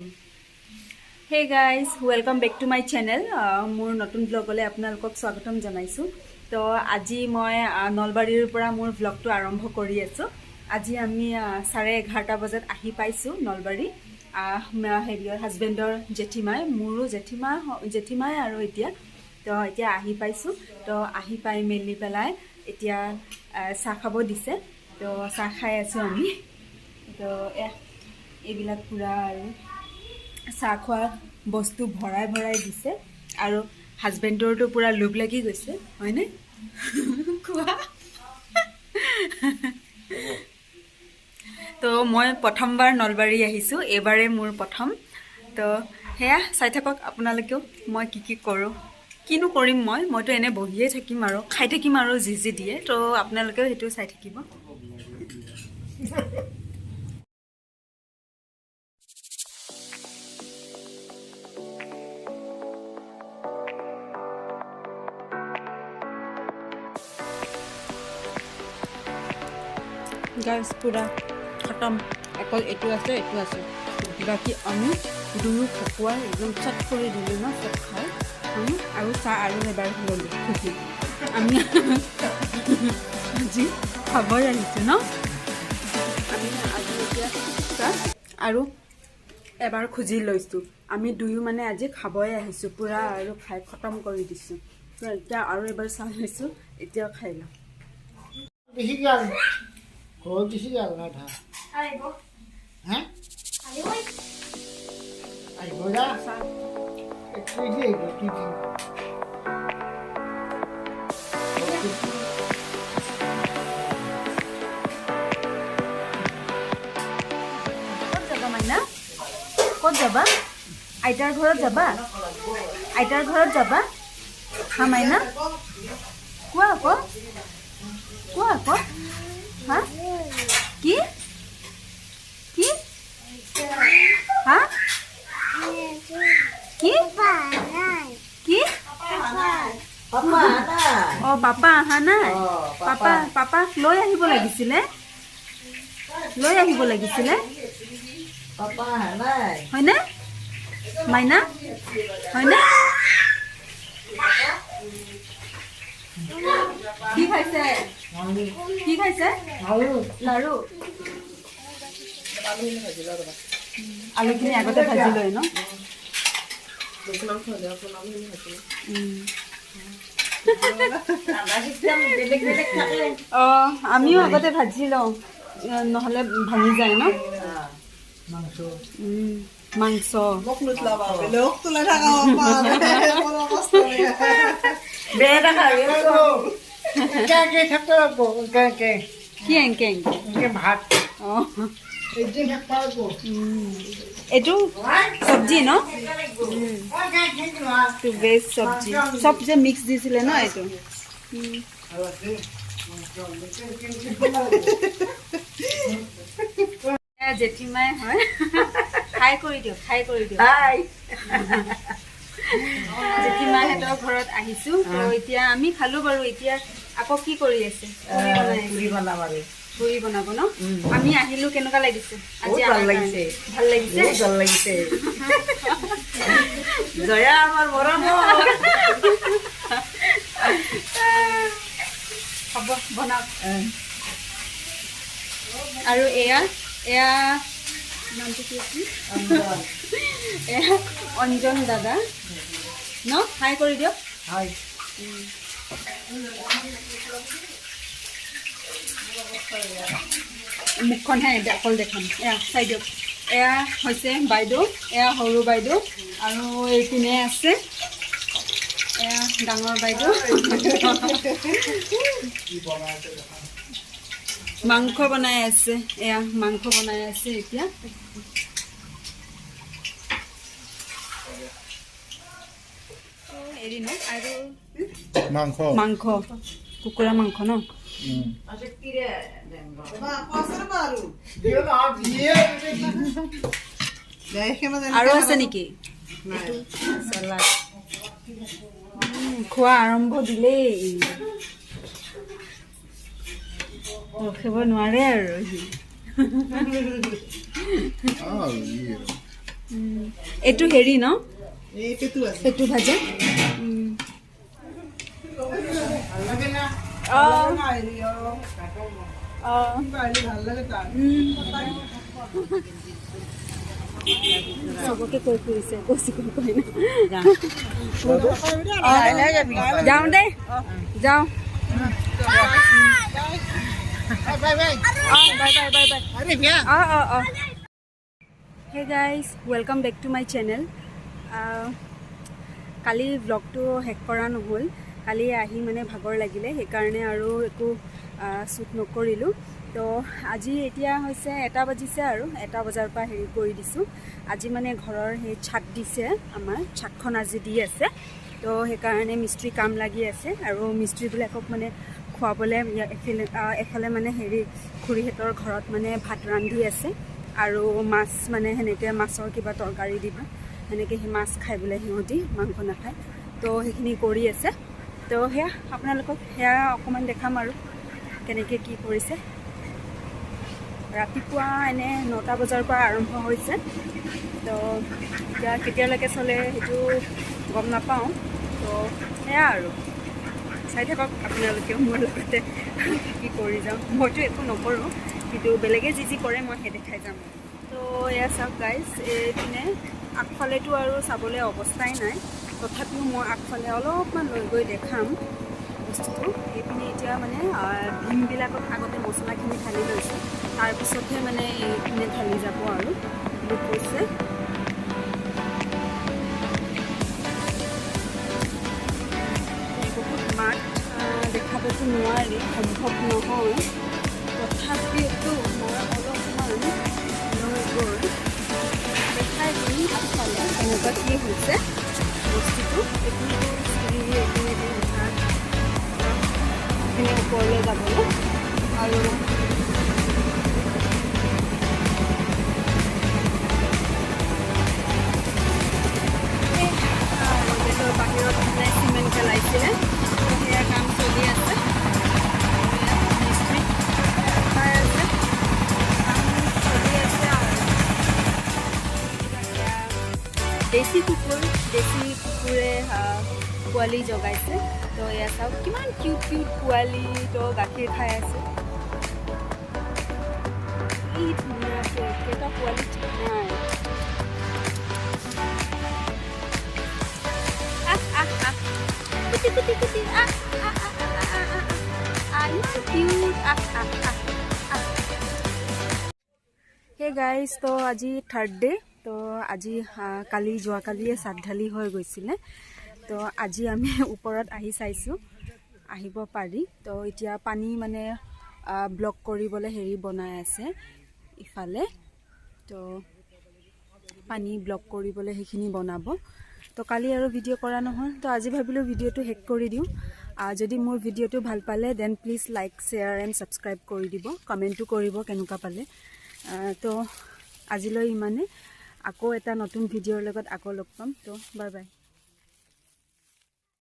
Hey guys, welcome back to my channel. মোৰ নতুন ব্লগলে আপোনালোকক স্বাগতম জনাইছো। তো আজি মই নলবাৰীৰ পৰা মোৰ ব্লগটো আৰম্ভ কৰি আছো। আজি আমি 11:30 বজাত আহি পাইছো নলবাৰী। হেৰিয়ৰ হাজবেণ্ডৰ জেঠিমাই, মোৰো জেঠিমাই আৰু এতিয়া আহি পাইছো। তো আহি পাই মেলি পেলাই এতিয়া চাহ খাব দিছে। তো চাহ খাই আছো আমি। তো এইবিলাক পুৰা আৰু চাহ খোৱা বস্তু ভৰাই দিছে আৰু হাজবেণ্ডৰটো পুৰা লোভ লাগি গৈছে, হয়নে? খোৱা। তো মই প্ৰথমবাৰ নলবাৰী আহিছোঁ, এইবাৰে মোৰ প্ৰথম। তো সেয়া চাই থাকক আপোনালোকেও মই কি কৰোঁ। কিনো কৰিম মইতো এনে বহিয়ে থাকিম আৰু খাই থাকিম আৰু যি দিয়ে। তো আপোনালোকেও সেইটো চাই থাকিব। গাইজ পুৰা খতম, অকল এইটো আছে বাকী আমি দুয়ো খকুৱাই একদম চট কৰি দিলোঁ ন, চট খাই আমি আৰু চাহ আৰু এবাৰ ল'লোঁ খুজি। আমি আজি খাবই আহিছোঁ ন, আমি আজি এতিয়া চাহ আৰু এবাৰ খুজি লৈছোঁ। আমি দুয়ো মানে আজি খাবই আহিছোঁ পুৰা আৰু খাই খতম কৰি দিছোঁ। তো এতিয়া আৰু এবাৰ চাহ লৈছোঁ, এতিয়াও খাই লওঁ। Kau di sini ada nggak? Ayo. Hah? Ayo. Ayo dah. Itu dia. Kau jaga mana? Kau jaga? Aitar ঘৰত যাবা? Aitar ঘৰত যাবা? হা মাইনা? কোৱা আকৌ? হা? কি? হা? কি? পাপা আহা নাই? পাপা লৈ আহিব লাগিছিলে। Papa hai. হয়নে মাইনা? হয়নে? কি খাইছে? লাৰু। আলুখিনি আগতে ভাজি লয় ন? আমিও আগতে ভাজি লওঁ, নহ'লে ভাঙি যায় ন? মাংস কি এংকে এইটো চব্জি ন? ভেজ চব্জি, চব যে মিক্স দিছিলে ন এইটো। জেঠিমাই হয়, খাই কৰি দিয়ক। জেঠিমাহঁতৰ ঘৰত আহিছোঁ। তো এতিয়া আমি খালোঁ বাৰু। এতিয়া আকৌ কি কৰি আছে? পুৰি বনাব ন? আমি আহিলোঁ, কেনেকুৱা লাগিছে? আজি ভাল লাগিছে। জয়া আমাৰ মৰম হ'ব, বনাওক। আৰু এয়া নামটো কি আছিল? এয়া অঞ্জন দাদা ন? হাই কৰি দিয়ক। হাই। মুখখনহে অকল দেখাম, এয়া চাই দিয়ক। এয়া হৈছে বাইদেউ, এয়া সৰু বাইদেউ, আৰু এইপিনে আছে এয়া ডাঙৰ বাইদেউ। মাংস বনাই আছে, এতিয়া। হেৰি ন, আৰু মাংস কুকুৰা মাংস ন? আৰু আছে নেকি? খোৱা আৰম্ভ দিলেই, ৰখিব নোৱাৰে আৰু। এইটো হেৰি ন এই পেটু আছে পেটু ভাজা ভাল লাগে না অঁ অঁ ভাল লাগে তাৰ চবকে কৈ ফুৰিছে কচি কৈ না যাওঁ দেই যাওঁ বাই বাই অঁ বাই বাই বাই বাই আরে বিয়া অঁ hey guys welcome back to my channel কালি ব্লগটো শেষ কৰা নহ'ল কালি আহি মানে ভাগৰ লাগিলে সেইকাৰণে আৰু একো শ্বুট নকৰিলোঁ তো আজি এতিয়া হৈছে 1 বাজিছে আৰু 1 বজাৰ পৰা হেৰি কৰি দিছোঁ আজি মানে ঘৰৰ সেই ছাদ দিছে আমাৰ ছাদখন আজি দি আছে তো সেইকাৰণে মিস্ত্ৰী কাম লাগি আছে আৰু মিস্ত্ৰীবিলাকক মানে খুৱাবলৈ এফালে মানে হেৰি খুৰীহঁতৰ ঘৰত মানে ভাত ৰান্ধি আছে আৰু মাছ মানে সেনেকৈ মাছৰ কিবা তৰকাৰী দিব সেনেকৈ সেই মাছ খাই বোলে সিহঁতি মাংস নাখায় তো সেইখিনি কৰি আছে তো সেয়া আপোনালোকক সেয়া অকণমান দেখাম আৰু কেনেকৈ কি কৰিছে ৰাতিপুৱা এনে 9টা বজাৰ পৰা আৰম্ভ হৈছে তো এতিয়া কেতিয়ালৈকে চলে সেইটো গম নাপাওঁ তো সেয়া আৰু চাই থাকক আপোনালোকেও মোৰ লগতে কি কৰি যাওঁ মইতো একো নকৰোঁ কিন্তু বেলেগে যি কৰে মই সেই দেখাই যাম তো এয়া চাওক গাইজ এইপিনে আগফালেতো আৰু চাবলৈ অৱস্থাই নাই তথাপিও মই আগফালে অলপমান লৈ গৈ দেখাম বস্তুটো এইপিনে এতিয়া মানে ভীমবিলাকত আগতে মছলাখিনি ঢালি লৈছোঁ তাৰপিছতহে মানে এইপিনে ঢালি যাব আৰু বুলি কৈছে বহুত মাত দেখাবতো নোৱাৰি সম্ভৱ নহয় তথাপিতো মই অলপমান লৈ গৈ দেখাই দিম আগফালে এনেকুৱা কি হৈছে বস্তুটো এইখিনিতো এইখিনিদি এইখিনি ওপৰলৈ যাবলৈ আৰু বাহিৰত মানে চিমেণ্ট পেলাইছিলে তো সেয়া কাম চলি আছে মিস্ত্ৰী চাই আছে কাম চলি আছে আৰু দেশী কুকুৰে পোৱালি জগাইছে তো এয়া চাওক কিমান কিউট পোৱালি তো গাখীৰ খাই আছে কি ধুনীয়াকৈ কেইটা পোৱালি ঠিক নাই হে গাইজ তো আজি 3rd ডে তো আজি যোৱাকালিয়ে শ্ৰাদ্ধালি হৈ গৈছিলে তো আজি আমি ওপৰত আহি চাইছোঁ আহিব পাৰি তো এতিয়া পানী মানে ব্লক কৰিবলৈ হেৰি বনাই আছে ইফালে তো পানী ব্লক কৰিবলৈ সেইখিনি বনাব তো কালি আৰু ভিডিঅ' কৰা নহ'ল তো আজি ভাবিলোঁ ভিডিঅ'টো শেষ কৰি দিওঁ যদি মোৰ ভিডিঅ'টো ভাল পালে then please like share and subscribe কৰি দিব কমেণ্টো কৰিব কেনেকুৱা পালে তো আজিলৈ ইমানে আকৌ এটা নতুন ভিডিঅ'ৰ লগত আকৌ লগ পাম তো বাই বাই